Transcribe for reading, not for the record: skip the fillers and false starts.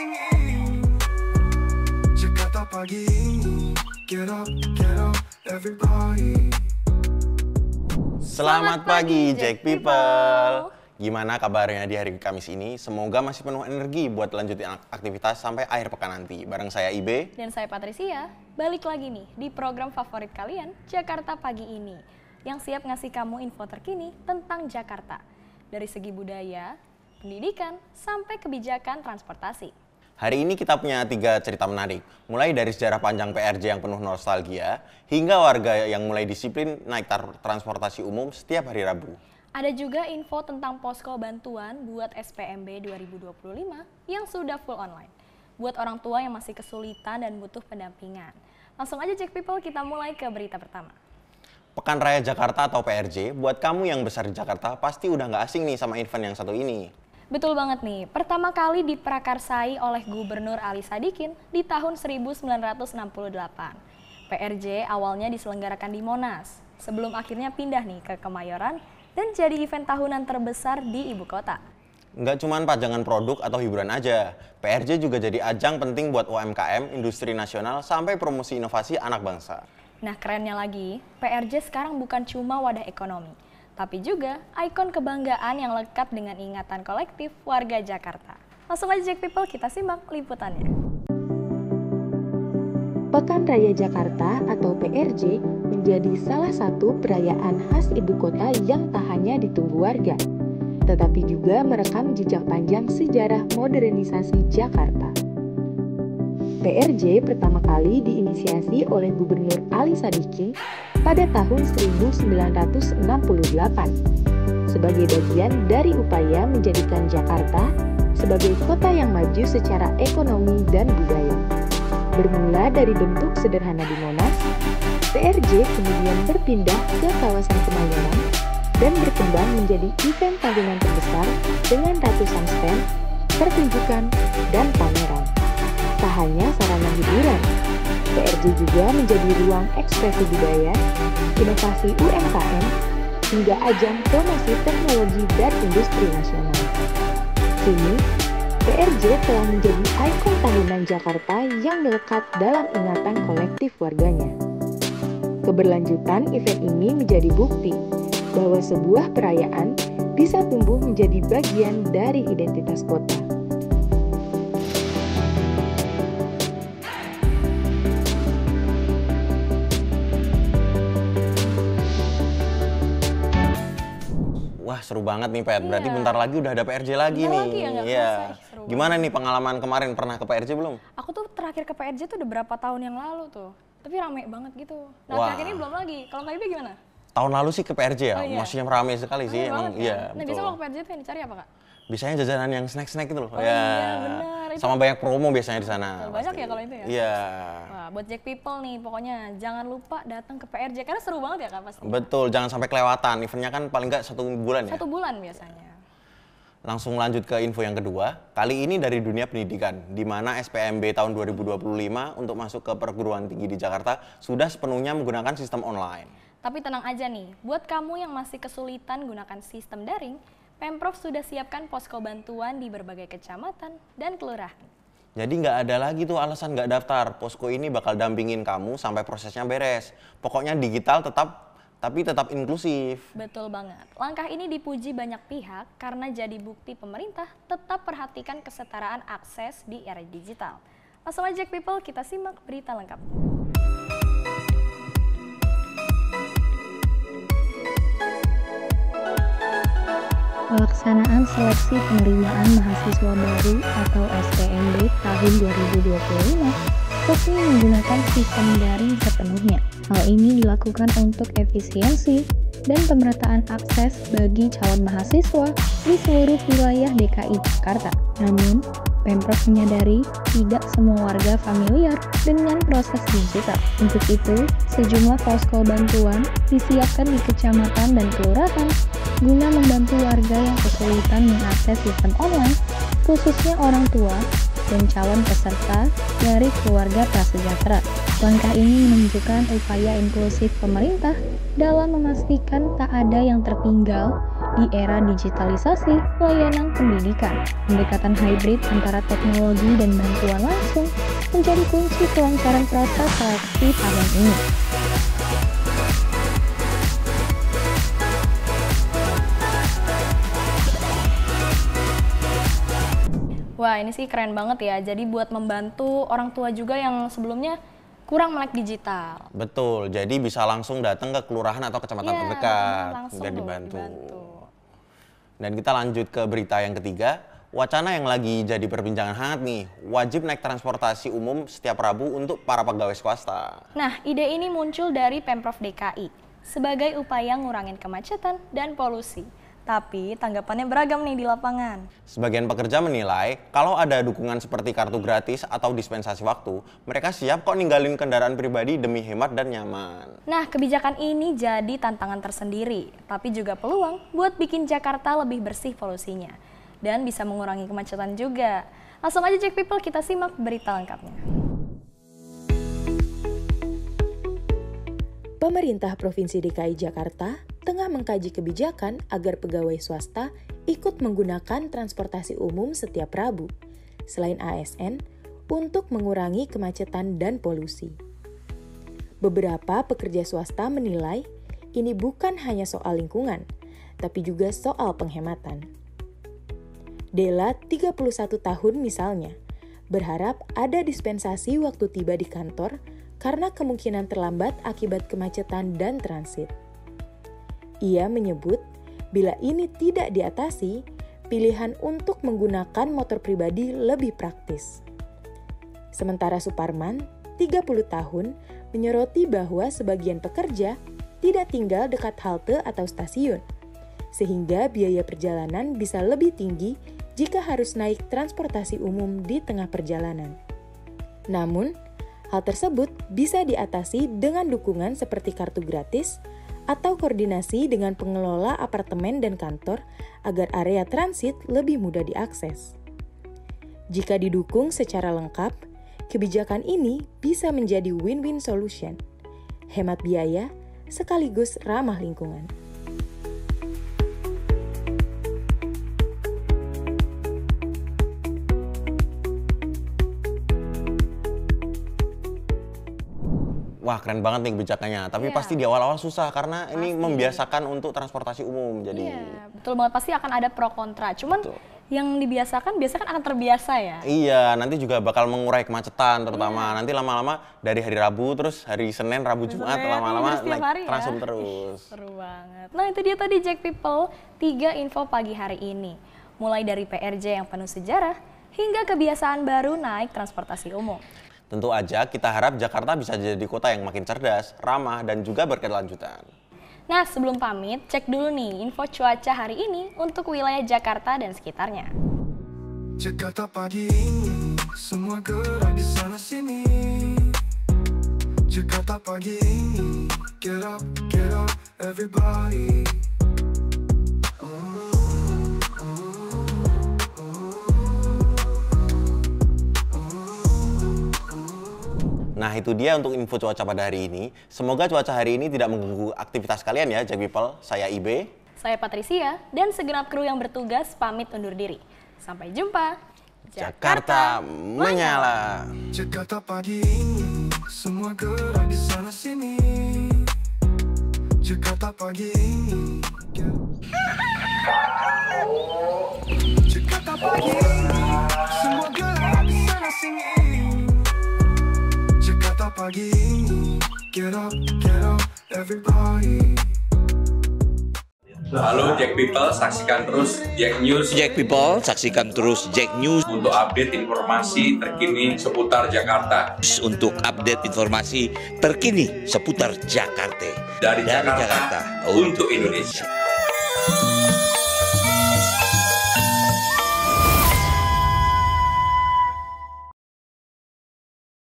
asing ini. Jakarta pagi ini. Get up, everybody. Selamat pagi, Jack People. Gimana kabarnya di hari Kamis ini? Semoga masih penuh energi buat lanjutin aktivitas sampai akhir pekan nanti. Bareng saya Ibe. Dan saya Patricia. Balik lagi nih di program favorit kalian, Jakarta Pagi ini. Yang siap ngasih kamu info terkini tentang Jakarta. Dari segi budaya, pendidikan, sampai kebijakan transportasi. Hari ini kita punya 3 cerita menarik. Mulai dari sejarah panjang PRJ yang penuh nostalgia, hingga warga yang mulai disiplin naik transportasi umum setiap hari Rabu. Ada juga info tentang posko bantuan buat SPMB 2025 yang sudah full online. Buat orang tua yang masih kesulitan dan butuh pendampingan. Langsung aja Jack People, kita mulai ke berita pertama. Pekan Raya Jakarta atau PRJ, buat kamu yang besar di Jakarta pasti udah nggak asing nih sama event yang satu ini. Betul banget nih, pertama kali diprakarsai oleh Gubernur Ali Sadikin di tahun 1968. PRJ awalnya diselenggarakan di Monas, sebelum akhirnya pindah nih ke Kemayoran dan jadi event tahunan terbesar di ibu kota. Nggak cuma pajangan produk atau hiburan aja, PRJ juga jadi ajang penting buat UMKM, industri nasional, sampai promosi inovasi anak bangsa. Nah kerennya lagi, PRJ sekarang bukan cuma wadah ekonomi, tapi juga ikon kebanggaan yang lekat dengan ingatan kolektif warga Jakarta. Langsung aja Jack People, kita simak liputannya. Pekan Raya Jakarta atau PRJ menjadi salah satu perayaan khas ibu kota yang tak hanya ditunggu warga, tetapi juga merekam jejak panjang sejarah modernisasi Jakarta. PRJ pertama kali diinisiasi oleh Gubernur Ali Sadikin pada tahun 1968 sebagai bagian dari upaya menjadikan Jakarta sebagai kota yang maju secara ekonomi dan budaya. Bermula dari bentuk sederhana di Monas, PRJ kemudian berpindah ke kawasan Kemayoran dan berkembang menjadi event tahunan terbesar dengan ratusan stand, pertunjukan, dan pameran. Tak hanya sarana hiburan, PRJ juga menjadi ruang ekspresi budaya, inovasi UMKM, hingga ajang promosi teknologi dan industri nasional. Kini, PRJ telah menjadi ikon tahunan Jakarta yang melekat dalam ingatan kolektif warganya. Keberlanjutan event ini menjadi bukti bahwa sebuah perayaan bisa tumbuh menjadi bagian dari identitas kota. Wah seru banget nih Pet, berarti bentar lagi udah ada PRJ lagi nih. Iya. Gimana nih pengalaman kemarin, pernah ke PRJ belum? Aku tuh terakhir ke PRJ tuh udah berapa tahun yang lalu tuh, tapi rame banget gitu. Nah terakhir ini belum lagi, kalau Kak Ibe gimana? Tahun lalu sih ke PRJ ya, Oh, iya. maksudnya ramai sekali sih emang. Banget, Iya, kan? Nah biasa kalau ke PRJ tuh yang dicari apa Kak? Biasanya jajanan yang snack-snack gitu loh. Oh iya benar. Sama banyak promo biasanya di sana. Banyak ya kalau itu ya? Iya. Wah, buat Jack People nih, pokoknya jangan lupa datang ke PRJ karena seru banget ya Kak pasti. Betul, jangan sampai kelewatan. Eventnya kan paling nggak 1 bulan ya. 1 bulan biasanya. Langsung lanjut ke info yang kedua. Kali ini dari dunia pendidikan, di mana SPMB tahun 2025 untuk masuk ke perguruan tinggi di Jakarta sudah sepenuhnya menggunakan sistem online. Tapi tenang aja nih, buat kamu yang masih kesulitan gunakan sistem daring, Pemprov sudah siapkan posko bantuan di berbagai kecamatan dan kelurahan. Jadi nggak ada lagi tuh alasan nggak daftar. Posko ini bakal dampingin kamu sampai prosesnya beres. Pokoknya digital tapi tetap inklusif. Betul banget. Langkah ini dipuji banyak pihak karena jadi bukti pemerintah tetap perhatikan kesetaraan akses di era digital. Langsung aja Jack People, kita simak berita lengkap. Pelaksanaan seleksi penerimaan mahasiswa baru atau SPMB tahun 2025 resmi menggunakan sistem daring sepenuhnya. Hal ini dilakukan untuk efisiensi dan pemerataan akses bagi calon mahasiswa di seluruh wilayah DKI Jakarta. Namun, Pemprov menyadari tidak semua warga familiar dengan proses digital. Untuk itu, sejumlah posko bantuan disiapkan di kecamatan dan kelurahan guna membantu warga yang kesulitan mengakses sistem online, khususnya orang tua dan calon peserta dari keluarga prasejahtera. Langkah ini menunjukkan upaya inklusif pemerintah dalam memastikan tak ada yang tertinggal Di era digitalisasi layanan pendidikan, pendekatan hybrid antara teknologi dan bantuan langsung menjadi kunci kelancaran proses seleksi tahun ini. Wah, ini sih keren banget ya. Jadi buat membantu orang tua juga yang sebelumnya kurang melek digital. Betul, jadi bisa langsung datang ke kelurahan atau kecamatan terdekat biar dibantu. Dan kita lanjut ke berita yang ketiga. Wacana yang lagi jadi perbincangan hangat nih, wajib naik transportasi umum setiap Rabu untuk para pegawai swasta. Nah, ide ini muncul dari Pemprov DKI sebagai upaya ngurangin kemacetan dan polusi. Tapi tanggapannya beragam nih di lapangan. Sebagian pekerja menilai kalau ada dukungan seperti kartu gratis atau dispensasi waktu, mereka siap kok ninggalin kendaraan pribadi demi hemat dan nyaman. Nah, kebijakan ini jadi tantangan tersendiri, tapi juga peluang buat bikin Jakarta lebih bersih polusinya. Dan bisa mengurangi kemacetan juga. Langsung aja Jack People, kita simak berita lengkapnya. Pemerintah Provinsi DKI Jakarta tengah mengkaji kebijakan agar pegawai swasta ikut menggunakan transportasi umum setiap Rabu, selain ASN, untuk mengurangi kemacetan dan polusi. Beberapa pekerja swasta menilai ini bukan hanya soal lingkungan, tapi juga soal penghematan. Dela, 31 tahun misalnya, berharap ada dispensasi waktu tiba di kantor karena kemungkinan terlambat akibat kemacetan dan transit. Ia menyebut, bila ini tidak diatasi, pilihan untuk menggunakan motor pribadi lebih praktis. Sementara Suparman, 30 tahun, menyoroti bahwa sebagian pekerja tidak tinggal dekat halte atau stasiun, sehingga biaya perjalanan bisa lebih tinggi jika harus naik transportasi umum di tengah perjalanan. Namun, hal tersebut bisa diatasi dengan dukungan seperti kartu gratis, atau koordinasi dengan pengelola apartemen dan kantor agar area transit lebih mudah diakses. Jika didukung secara lengkap, kebijakan ini bisa menjadi win-win solution, hemat biaya sekaligus ramah lingkungan. Wah, keren banget nih kebijakannya. Tapi pasti di awal-awal susah karena ini membiasakan untuk transportasi umum. Jadi betul banget, pasti akan ada pro kontra. Cuman yang dibiasakan biasanya kan akan terbiasa ya. Iya, nanti juga bakal mengurai kemacetan terutama. Nanti lama-lama dari hari Rabu terus hari Senin, Rabu, Jumat lama-lama naik transum terus. Seru banget. Nah, itu dia tadi Jack People, 3 info pagi hari ini. Mulai dari PRJ yang penuh sejarah hingga kebiasaan baru naik transportasi umum. Tentu aja kita harap Jakarta bisa jadi kota yang makin cerdas, ramah, dan juga berkelanjutan. Nah, sebelum pamit, cek dulu nih info cuaca hari ini untuk wilayah Jakarta dan sekitarnya. Jakarta pagi ini, semua gerak di sana sini. Jakarta pagi ini, get up, everybody. Nah, itu dia untuk info cuaca pada hari ini. Semoga cuaca hari ini tidak mengganggu aktivitas kalian ya, Jack People. Saya Ibe. Saya Patricia, dan segenap kru yang bertugas pamit undur diri. Sampai jumpa. Jakarta menyala. Jakarta pagi ini, semua gerak di sana sini. Jakarta pagi ini, Jakarta pagi ini, semua gerak di sana sini. Jakarta pagi ini, get up, everybody. Halo Jack People, saksikan terus Jack News. Jack People, saksikan terus Jack News Untuk update informasi terkini seputar Jakarta. untuk update informasi terkini seputar Jakarta. Dari Jakarta untuk Indonesia.